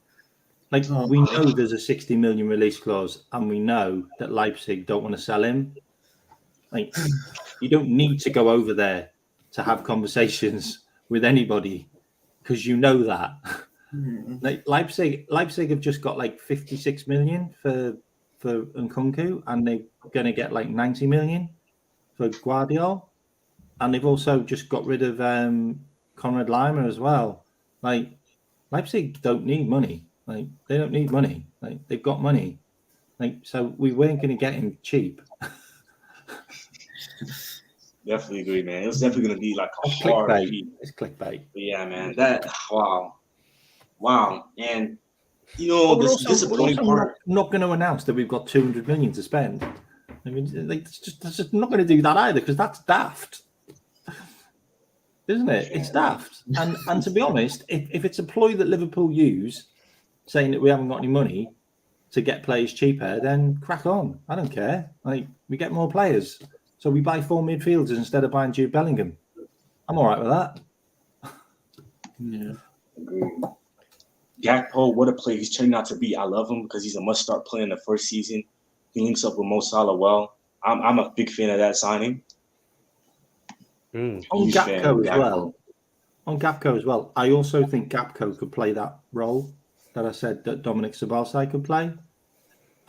We know there's a 60 million release clause, and we know that Leipzig don't want to sell him. Like, you don't need to go over there to have conversations with anybody because you know that. Like Leipzig have just got like 56 million for Nkunku, and they're going to get like 90 million for Guardiola, and they've also just got rid of Conrad Lima as well. Like, Leipzig don't need money. Like, they don't need money. Like, they've got money. Like, so we weren't going to get him cheap. Definitely agree, man. It was definitely going to be like a hard beat. It's clickbait. But yeah, man. Wow. And you know, this disappointing part. Not going to announce that we've got 200 million to spend. I mean, like, it's just not going to do that either, because that's daft, isn't it? It's daft. And to be honest, if it's a ploy that Liverpool use, saying that we haven't got any money to get players cheaper, then crack on. I don't care. Like, we get more players. So we buy 4 midfielders instead of buying Jude Bellingham. I'm all right with that. Yeah. Gakpo, what a player he's turning out to be. I love him because he's a must-start player in the first season. He links up with Mo Salah well. I'm a big fan of that signing. On Gakpo as well. I also think Gakpo could play that role that I said that Dominic Szoboszlai could play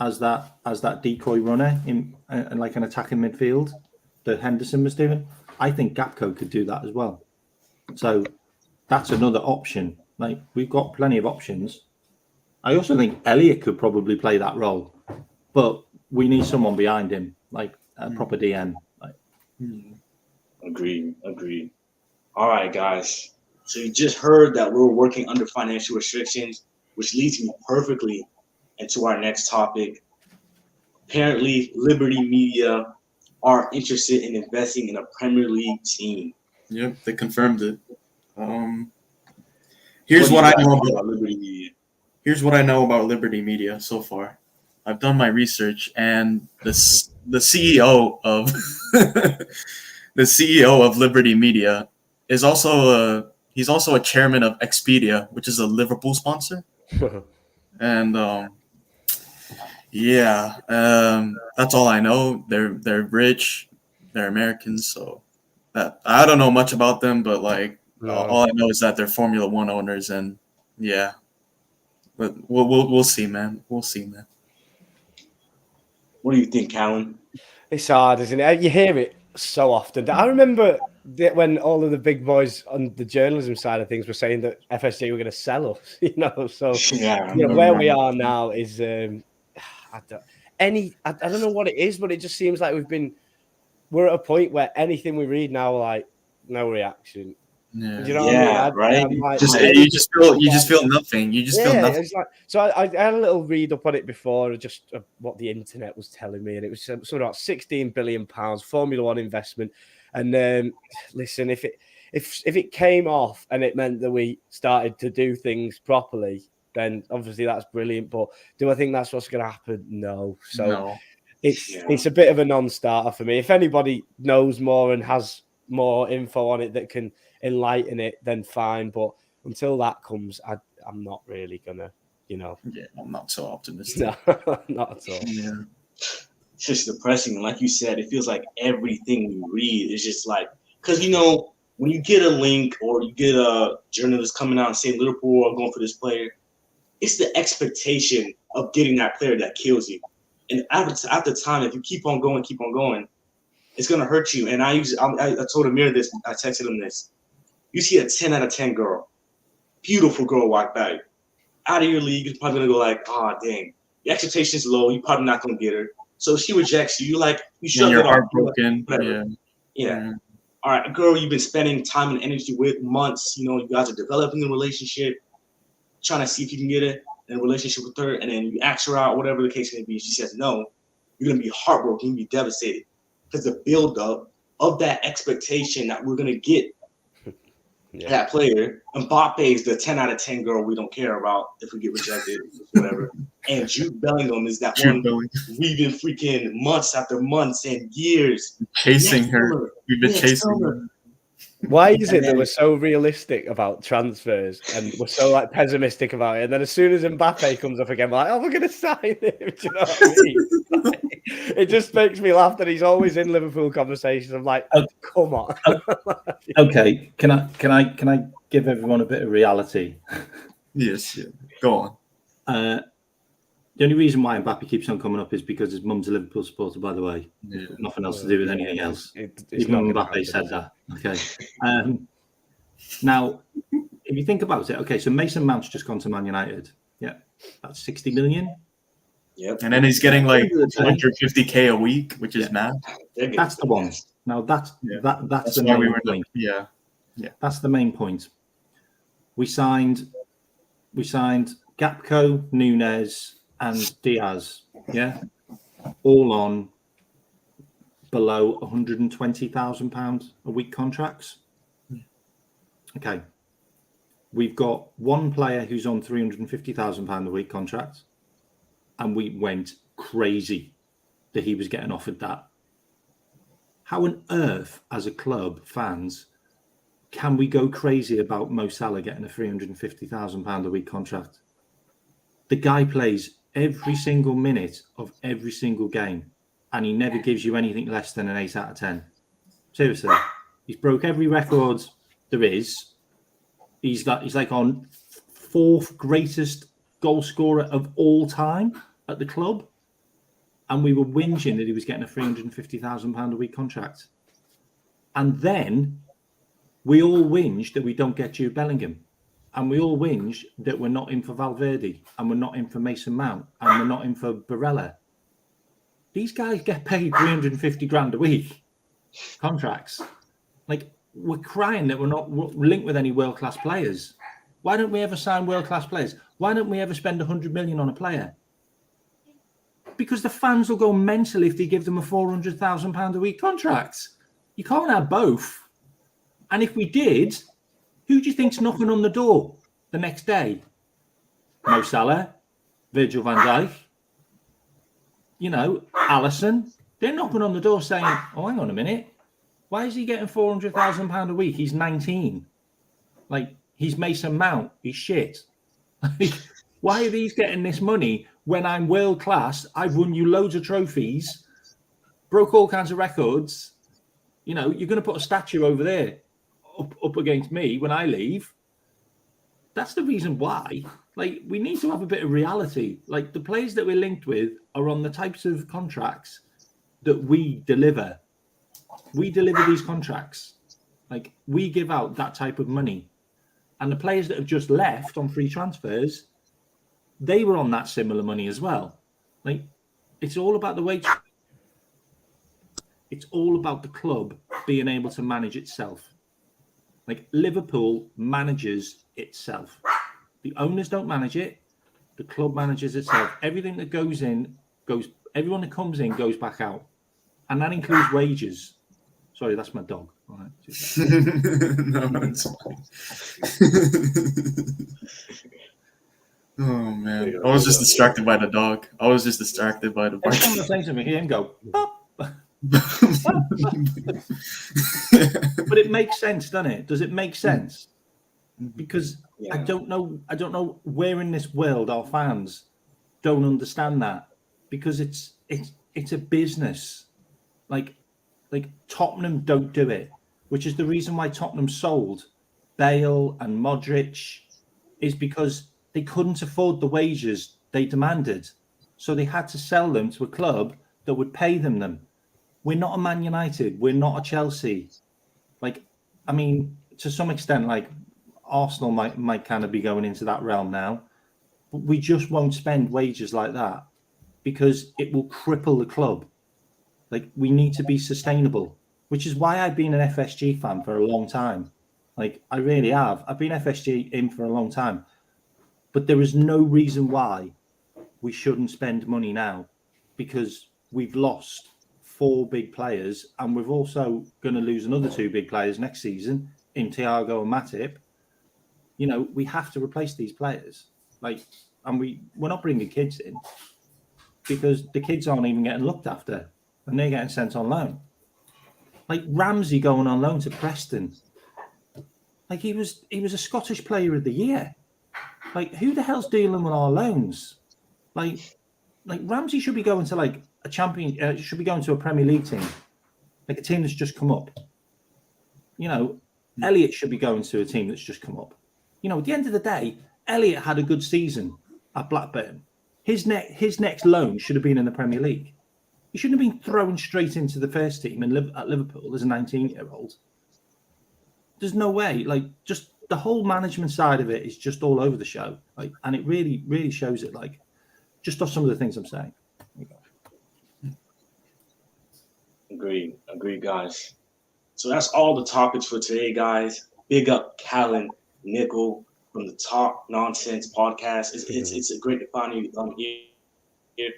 as that decoy runner in like an attacking midfield that Henderson was doing. I think Gakpo could do that as well. So that's another option. Like, we've got plenty of options. I also think Elliott could probably play that role, but we need someone behind him, like a proper DM. Like, Agreed. All right, guys. So you just heard that we're working under financial restrictions, which leads me perfectly into our next topic. Apparently, Liberty Media are interested in investing in a Premier League team. Yep, they confirmed it. Here's what I know about Liberty Media. Here's what I know about Liberty Media so far. I've done my research, and the CEO of the CEO of Liberty Media is also a chairman of Expedia, which is a Liverpool sponsor. And that's all I know. They're rich, they're Americans, so that I don't know much about them, but like all I know is that they're Formula One owners, and yeah. But we'll see, man. We'll see, man. What do you think, Callan? It's hard, isn't it? You hear it so often. I remember when all of the big boys on the journalism side of things were saying that FSG were going to sell us, So where we are now is I don't know what it is, but it just seems like we're at a point where anything we read now, like, no reaction. Yeah, you know what I mean? Right. You just feel nothing. You just feel nothing. Like, so I had a little read up on it before, just what the internet was telling me, and it was something about £16 billion Formula One investment. And listen, if it came off and it meant that we started to do things properly, then obviously that's brilliant. But do I think that's what's going to happen? No. So no. It's a bit of a non-starter for me. If anybody knows more and has more info on it that can enlighten it, then fine. But until that comes, I'm not really gonna, Yeah, I'm not so optimistic. No, not at all. Yeah. It's just depressing. And like you said, it feels like everything we read is just like, because when you get a link or you get a journalist coming out and saying Liverpool are going for this player, it's the expectation of getting that player that kills you. And after time, if you keep on going, it's gonna hurt you. And I told Amir this. I texted him this. You see a 10 out of 10 girl, beautiful girl walk by, out of your league, you're probably gonna go like, oh dang, the expectation is low. You're probably not gonna get her. So if she rejects you, you shut it off. Heartbroken. Yeah. All right, a girl you've been spending time and energy with months. You guys are developing a relationship, trying to see if you can get it. in a relationship with her, and then you ask her out, whatever the case may be, she says no, you're gonna be heartbroken, you're gonna be devastated. Because the build-up of that expectation that we're gonna get that player. Mbappe is the 10 out of 10 girl we don't care about if we get rejected, whatever. And Jude Bellingham is that one we've been freaking months after months and years chasing her. We've been chasing her. Why is it that we're so realistic about transfers and we're so like pessimistic about it? And then as soon as Mbappe comes up again, we're like, oh, we're going to sign him. Do you know what I mean? Like, it just makes me laugh that he's always in Liverpool conversations. I'm like, oh, come on. Okay, can I give everyone a bit of reality? Yes, yeah. Go on. The only reason why Mbappe keeps on coming up is because his mum's a Liverpool supporter, by the way. Yeah. Nothing else to do with anything else. Even Mbappe said that. Okay. Now, if you think about it, okay, so Mason Mount's just gone to Man United. Yeah, that's 60 million. Yep. And then he's getting like 250K a week, which is mad. That's the one. Now that's the main point. Yeah. That's the main point. We signed Gakpo, Nunes, and Diaz, all on below £120,000 a week contracts. Okay, we've got one player who's on £350,000 a week contract, and we went crazy that he was getting offered that. How on earth, as a club, fans, can we go crazy about Mo Salah getting a £350,000 a week contract? The guy plays every single minute of every single game, and he never gives you anything less than an 8 out of 10. Seriously, he's broke every record there is. He's like on 4th greatest goal scorer of all time at the club, and we were whinging that he was getting a £350,000 a week contract. And then we all whinge that we don't get Jude Bellingham. And we all whinge that we're not in for Valverde, and we're not in for Mason Mount, and we're not in for Barella. These guys get paid 350 grand a week contracts. Like, we're crying that we're not linked with any world-class players. Why don't we ever sign world-class players? Why don't we ever spend 100 million on a player? Because the fans will go mental if they give them a £400,000 a week contract. You can't have both. And if we did, who do you think's knocking on the door the next day? Mo Salah, Virgil van Dijk, Alisson. They're knocking on the door saying, oh, hang on a minute. Why is he getting £400,000 a week? He's 19. Like, he's Mason Mount. He's shit. Why are these getting this money when I'm world class? I've won you loads of trophies, broke all kinds of records. You're going to put a statue over there up against me when I leave. That's the reason why. Like, we need to have a bit of reality. Like, the players that we're linked with are on the types of contracts that we deliver. We deliver these contracts. Like, we give out that type of money. And the players that have just left on free transfers, they were on that similar money as well. Like, it's all about the wage. It's all about the club being able to manage itself. Like, Liverpool manages itself. The owners don't manage it. The club manages itself. Everything that goes in goes. Everyone that comes in goes back out, and that includes wages. Sorry, that's my dog. All right. No, it's oh man, I was just distracted by the dog. Every time I say something, hear him go. But it makes sense, doesn't it? Does it make sense? Because I don't know where in this world our fans don't understand that, because it's a business. Like Tottenham don't do it, which is the reason why Tottenham sold Bale and Modric, is because they couldn't afford the wages they demanded. So they had to sell them to a club that would pay them. We're not a Man United. We're not a Chelsea. Like, I mean, to some extent, like, Arsenal might kind of be going into that realm now. But we just won't spend wages like that because it will cripple the club. Like, we need to be sustainable, which is why I've been an FSG fan for a long time. Like, I really have. I've been FSG in for a long time. But there is no reason why we shouldn't spend money now, because we've lost 4 big players, and we're also going to lose another 2 big players next season in Thiago and Matip. You know, we have to replace these players. Like, and we're not bringing kids in because the kids aren't even getting looked after, and they're getting sent on loan. Like Ramsey going on loan to Preston. Like he was a Scottish Player of the Year. Like, who the hell's dealing with our loans? Like Ramsey should be going to like a champion. Should be going to a Premier League team, like a team that's just come up. You know, Elliott should be going to a team that's just come up. You know, at the end of the day, Elliott had a good season at Blackburn. His next loan should have been in the Premier League. He shouldn't have been thrown straight into the first team at Liverpool as a 19-year-old. There's no way. Like, just the whole management side of it is just all over the show. Like, and it really, really shows it. Like, just off some of the things I'm saying. Agreed, guys. So that's all the topics for today, guys. Big up Callan Nickel from the Talk Nonsense podcast. It's great to find you here.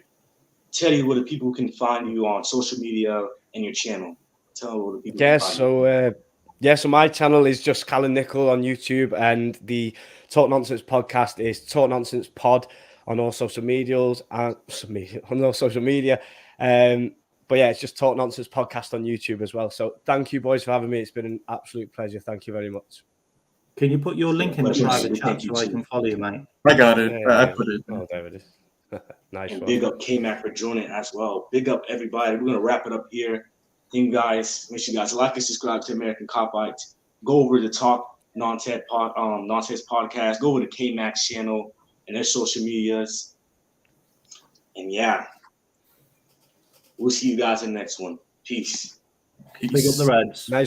Tell you where the people can find you on social media and your channel. Tell where the people can find you. So my channel is just Callan Nickel on YouTube, and the Talk Nonsense podcast is Talk Nonsense Pod on all social medias and on all social media. But yeah, it's just Talk Nonsense podcast on YouTube as well. So thank you, boys, for having me. It's been an absolute pleasure. Thank you very much. Can you put your link in the private chat so I can follow you, mate? I got it. I put it. Oh, there it is. Nice and one. big up K-Mac for joining as well. Big up everybody. We're gonna wrap it up here. Thank you guys. Make sure you guys like and subscribe to American Cop Bites. Go over to Talk Nonsense podcast. Go over to K-Mac's channel and their social medias. And yeah, we'll see you guys in the next one. Peace. Big up the Reds. Nice.